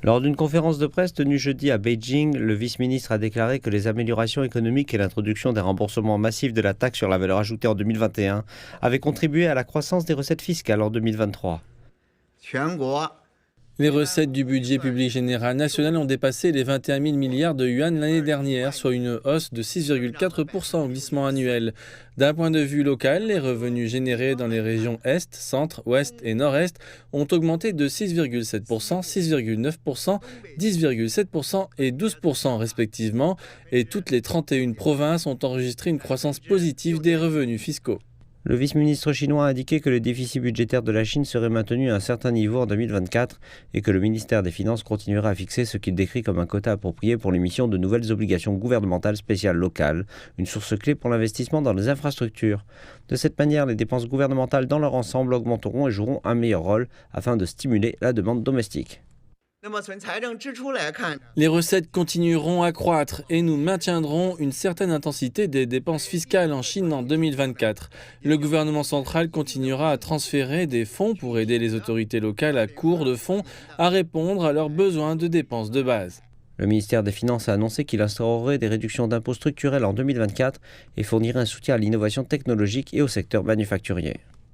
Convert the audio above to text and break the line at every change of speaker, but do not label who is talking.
Lors d'une conférence de presse tenue jeudi à Beijing, le vice-ministre a déclaré que les améliorations économiques et l'introduction des remboursements massifs de la taxe sur la valeur ajoutée en 2021 avaient contribué à la croissance des recettes fiscales en 2023.
Les recettes du budget public général national ont dépassé les 21 000 milliards de yuan l'année dernière, soit une hausse de 6,4% au glissement annuel. D'un point de vue local, les revenus générés dans les régions Est, Centre, Ouest et Nord-Est ont augmenté de 6,7%, 6,9%, 10,7% et 12% respectivement, et toutes les 31 provinces ont enregistré une croissance positive des revenus fiscaux.
Le vice-ministre chinois a indiqué que le déficit budgétaire de la Chine serait maintenu à un certain niveau en 2024 et que le ministère des Finances continuera à fixer ce qu'il décrit comme un quota approprié pour l'émission de nouvelles obligations gouvernementales spéciales locales, une source clé pour l'investissement dans les infrastructures. De cette manière, les dépenses gouvernementales dans leur ensemble augmenteront et joueront un meilleur rôle afin de stimuler la demande domestique.
Les recettes continueront à croître et nous maintiendrons une certaine intensité des dépenses fiscales en Chine en 2024. Le gouvernement central continuera à transférer des fonds pour aider les autorités locales à court de fonds à répondre à leurs besoins de dépenses de base.
Le ministère des Finances a annoncé qu'il instaurerait des réductions d'impôts structurelles en 2024 et fournirait un soutien à l'innovation technologique et au secteur manufacturier.